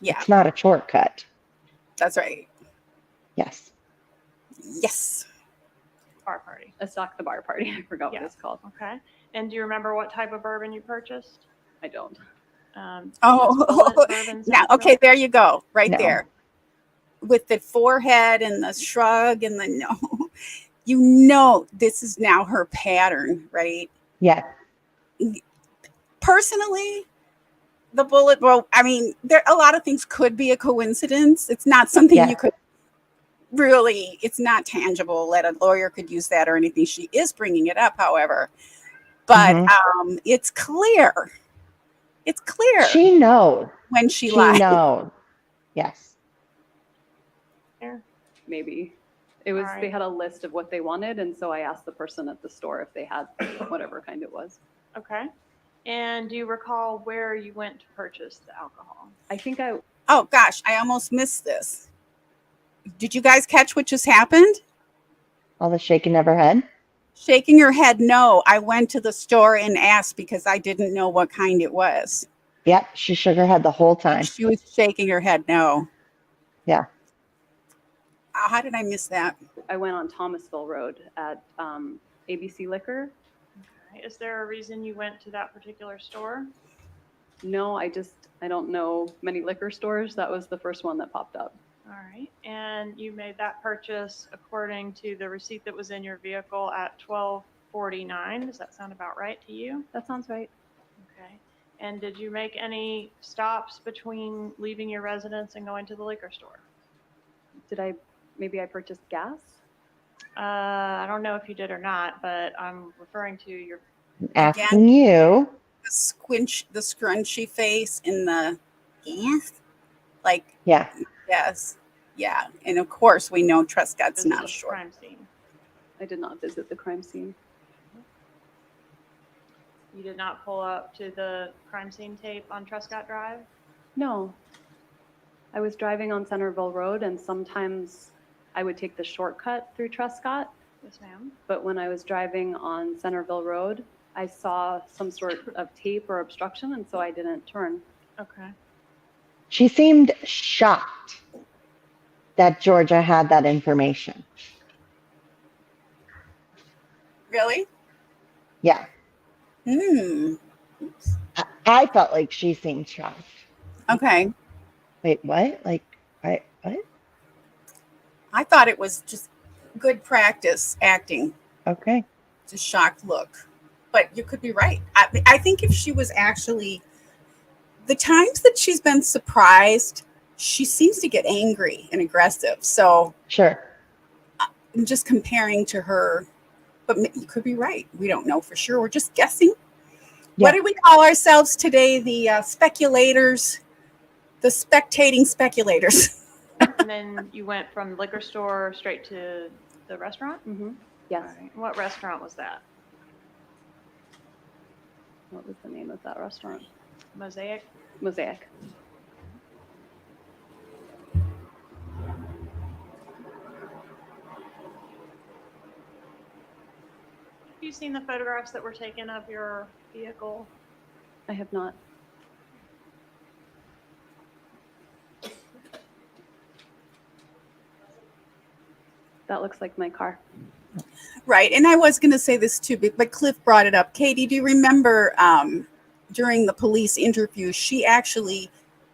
Yeah, it's not a shortcut. that's right. Yes. Yes. Bar party. A stock the bar party. I forgot Yeah. what it's called. Okay. And do you remember what type of bourbon you purchased? I don't. Oh, bourbon now, sounds okay, there you go. Right No. there. With the forehead and the shrug and the no. This is now her pattern, right? Yes. Personally, the bullet, well, I mean, a lot of things could be a coincidence. It's not something Yeah. you could really, it's not tangible that a lawyer could use that or anything. She is bringing it up, however. But it's clear. It's clear She knows. when she She lied. knows. Yes. Maybe. It was, Alright. they had a list of what they wanted, and so I asked the person at the store if they had whatever kind it was. Okay. And do you recall where you went to purchase the alcohol? I think Oh gosh, I almost missed this. Did you guys catch what just happened? All the shaking of her head. Shaking your head, no. I went to the store and asked because I didn't know what kind it was. Yep. She shook her head the whole time. She was shaking her head, no. Yeah. How did I miss that? I went on Thomasville Road at ABC Liquor. Okay. Is there a reason you went to that particular store? No, I don't know many liquor stores. That was the first one that popped up. All right. And you made that purchase according to the receipt that was in your vehicle at 12:49. Does that sound about right to you? That sounds right. Okay. And did you make any stops between leaving your residence and going to the liquor store? Maybe I purchased gas? I don't know if you did or not, but I'm referring to your. Asking you. The scrunchy face and the like, Yeah. yes. Yeah. And of course we know Trescott's visit not a the short. crime scene. I did not visit the crime scene. You did not pull up to the crime scene tape on Trescott Drive? No. I was driving on Centerville Road, and sometimes I would take the shortcut through Trescott. Yes, ma'am. But when I was driving on Centerville Road, I saw some sort of tape or obstruction, and so I didn't turn. Okay. She seemed shocked that Georgia had that information. Really? Yeah. I felt like she seemed shocked. Okay. Wait, what? Like, what? I thought it was just good practice acting. Okay. It's a shocked look. But you could be right. I think if she was actually, the times that she's been surprised, she seems to get angry and aggressive. So Sure. I'm just comparing to her, but you could be right. We don't know for sure. We're just guessing. Yeah. What did we call ourselves today? The speculators, the spectating speculators. And then you went from liquor store straight to the restaurant? Yes. All right. What restaurant was that? What was the name of that restaurant? Mosaic? Mosaic. Have you seen the photographs that were taken of your vehicle? I have not. That looks like my car. Right. And I was going to say this too, but Cliff brought it up. Katie, do you remember during the police interview, she actually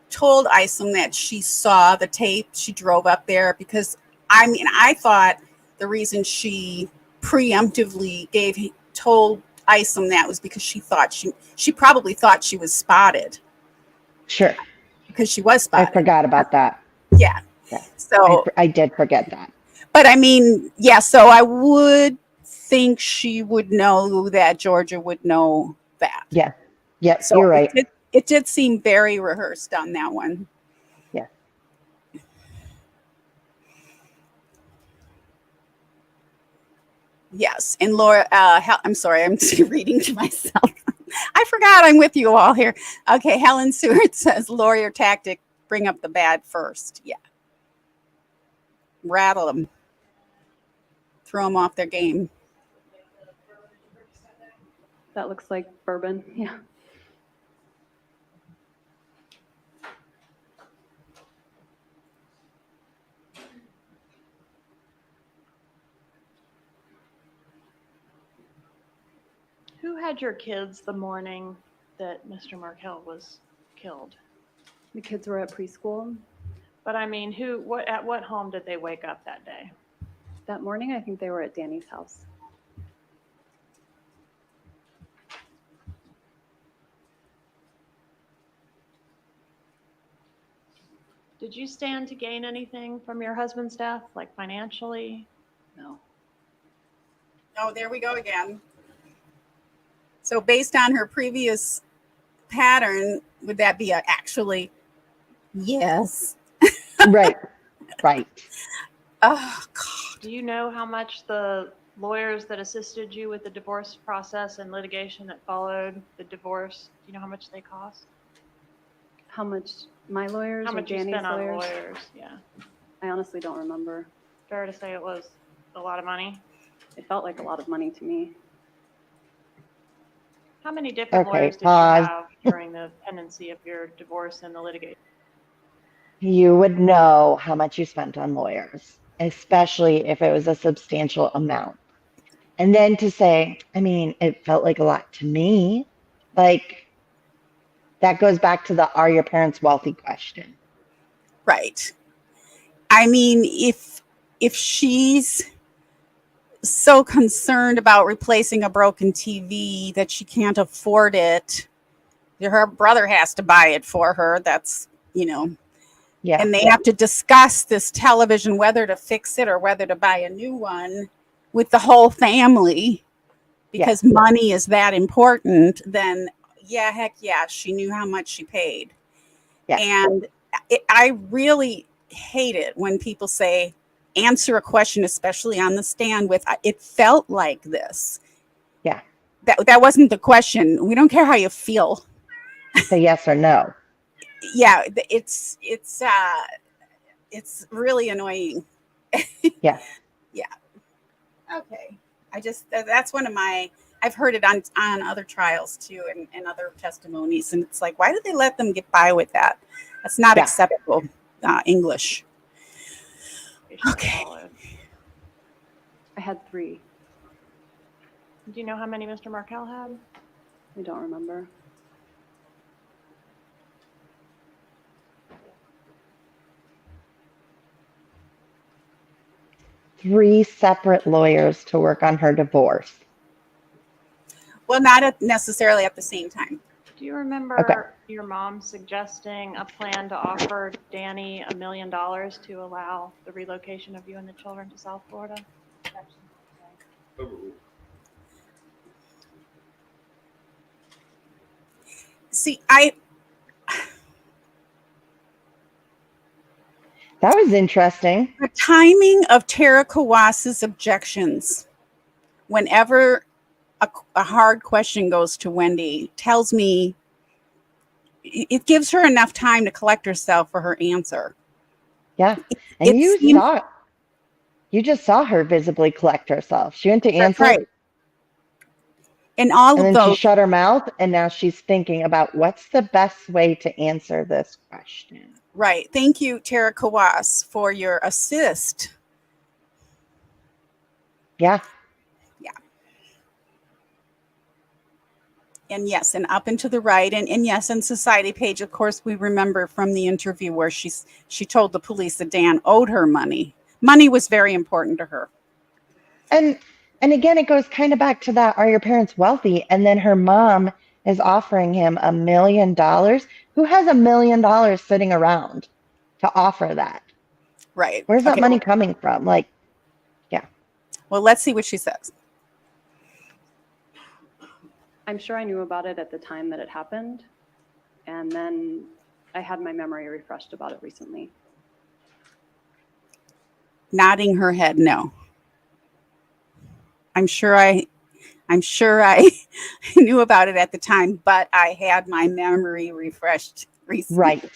told Isom that she saw the tape. She drove up there because, I mean, I thought the reason she preemptively told Isom that was because she thought she probably thought she was spotted. Sure. Because she was I spotted. forgot about that. Yeah. Yeah. So I did forget that. but I mean, yeah, so I would think she would know that Georgia would know that. Yeah. Yep. So You're right. it did seem very rehearsed on that one. Yeah. Yes. And Laura, I'm sorry, I'm reading to myself. I forgot I'm with you all here. Okay. Helen Seward says lawyer tactic, bring up the bad first. Yeah. Rattle them. Throw them off their game. That looks like bourbon. Yeah. Who had your kids the morning that Mr. Markel was killed? The kids were at preschool. But I mean, at what home did they wake up that day? That morning, I think they were at Danny's house. Did you stand to gain anything from your husband's death, like financially? No. Oh, there we go again. So based on her previous pattern, would that be actually yes? Right. Right. Oh, God. Do you know how much the lawyers that assisted you with the divorce process and litigation that followed the divorce, do you know how much they cost? How much my lawyers How or much you Danny's spent on lawyers? lawyers? Yeah. I honestly don't remember. Fair to say it was a lot of money. It felt like a lot of money to me. How many different Okay, lawyers did pause. you have during the pendency of your divorce and the litigation? You would know how much you spent on lawyers, especially if it was a substantial amount. And then to say, I mean, it felt like a lot to me. Like that goes back to the are your parents wealthy question. Right. I mean, if she's so concerned about replacing a broken TV that she can't afford it, her brother has to buy it for her. That's, Yeah. and they have to discuss this television, whether to fix it or whether to buy a new one with the whole family because money is that important. Then, yeah, heck yeah, she knew how much she paid. Yeah. And I really hate it when people say, answer a question, especially on the stand with, it felt like this. Yeah. That wasn't the question. We don't care how you feel. Say yes or no. Yeah, it's really annoying. Yeah. Yeah. Okay. That's one of I've heard it on other trials too and other testimonies. And it's like, why do they let them get by with that? That's not acceptable English. Okay. I had 3. Do you know how many Mr. Markel had? I don't remember. Three separate lawyers to work on her divorce. Well, not necessarily at the same time. Do you remember your mom suggesting a plan to offer Danny $1 million to allow the relocation of you and the children to South Florida? See, That was interesting. The timing of Tara Kawas's objections, whenever a hard question goes to Wendi, tells me it gives her enough time to collect herself for her answer. Yeah. And It seems, you just saw her visibly collect herself. She went to that's answer, right. And all and of then she those, shut her mouth, and now she's thinking about what's the best way to answer this question. right. Thank you, Tara Kawas, for your assist. Yeah. And yes, and up and to the right, and yes, and society page, of course, we remember from the interview where she told the police that Dan owed her money. Money was very important to her. And again, it goes kind of back to that, are your parents wealthy? And then her mom is offering him $1 million. Who has $1 million sitting around to offer that? Right. Where's that Okay. money coming from? Like, yeah. Well, let's see what she says. I'm sure I knew about it at the time that it happened. And then I had my memory refreshed about it recently. Nodding her head, no. I'm sure I knew about it at the time, but I had my memory refreshed recently. Right.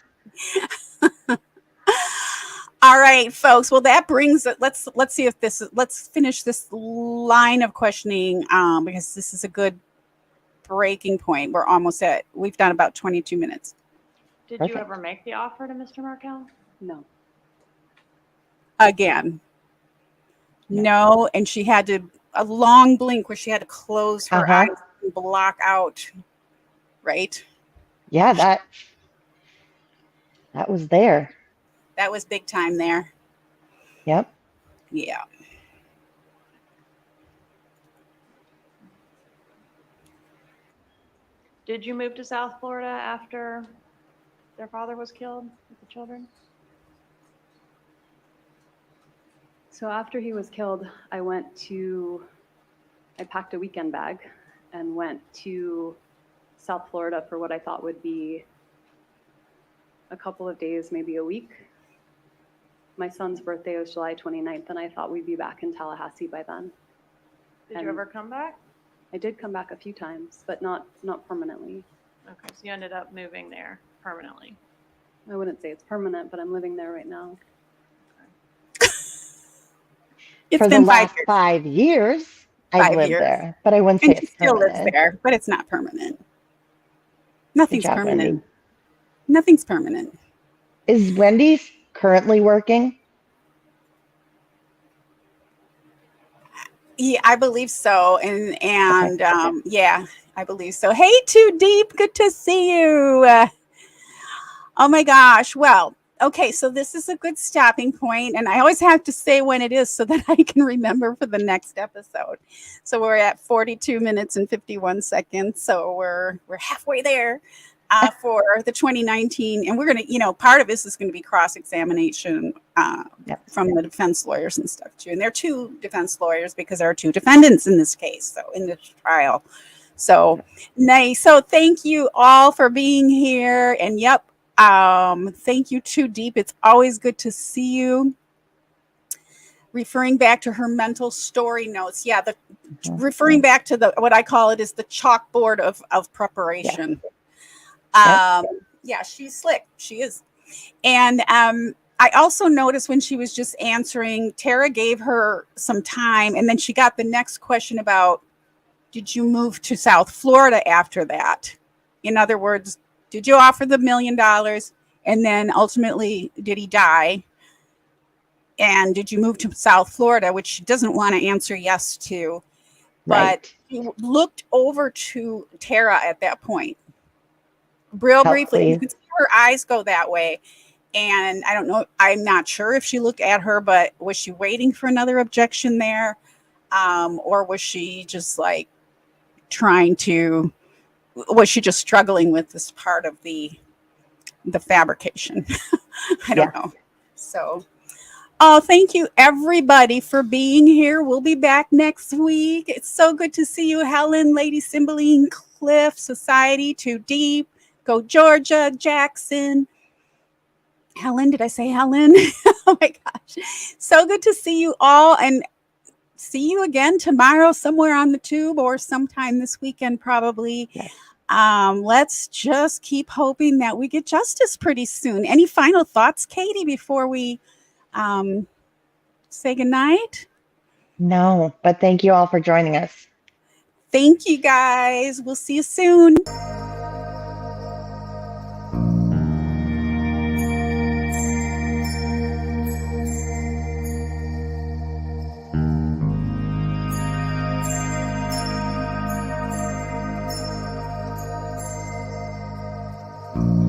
All right, folks. Well, that brings it. Let's see if let's finish this line of questioning because this is a good breaking point. We've done about 22 minutes. Did Perfect. you ever make the offer to Mr. Markel? No. Again. No, and she had a long blink where she had to close her eyes and block out. Right? Yeah, that was there. That was big time there. Yep. Yeah. Did you move to South Florida after their father was killed with the children? So after he was killed, I packed a weekend bag and went to South Florida for what I thought would be a couple of days, maybe a week. My son's birthday was July 29th, and I thought we'd be back in Tallahassee by then. Did you ever come back? I did come back a few times, but not permanently. Okay, so you ended up moving there permanently. I wouldn't say it's permanent, but I'm living there right now. It's For the been last 5 years. 5 years, I've 5 lived years. there, but I wouldn't say And she it's still lives permanent. there, but it's not permanent. Nothing's Good job, permanent. Wendy. Nothing's permanent. Is Wendy currently working? Yeah, I believe so. And yeah, I believe so. Hey, Too Deep, good to see you. Oh my gosh. Well, okay, so this is a good stopping point, and I always have to say when it is so that I can remember for the next episode. So we're at 42 minutes and 51 seconds. So we're halfway there for the 2019, and we're gonna, part of this is going to be cross-examination from the defense lawyers and stuff too. And there are 2 defense lawyers because there are 2 defendants in this case, so in this trial. So nice. So thank you all for being here, and thank you, Too Deep. It's always good to see you. Referring back to her mental story notes. Yeah, referring back to what I call it is the chalkboard of preparation. Yeah, she's slick. She is. And I also noticed when she was just answering, Tara gave her some time, and then she got the next question about, did you move to South Florida after that? In other words, did you offer the $1 million? And then ultimately, did he die? And did you move to South Florida, which she doesn't want to answer yes to. But he looked over to Tara at that point. Real briefly, you could see her eyes go that way. And I don't know, I'm not sure if she looked at her, but was she waiting for another objection there? Or was she just like was she just struggling with this part of the fabrication? I don't know. So, thank you everybody for being here. We'll be back next week. It's so good to see you, Helen, Lady Cymbeline, Cliff, Society, Too Deep, Go Georgia, Jackson, Helen, did I say Helen? Oh my gosh. So good to see you all, and see you again tomorrow somewhere on the tube or sometime this weekend, probably. Yes. Let's just keep hoping that we get justice pretty soon. Any final thoughts, Katie, before we say goodnight? No, but thank you all for joining us. Thank you, guys. We'll see you soon. Thank you.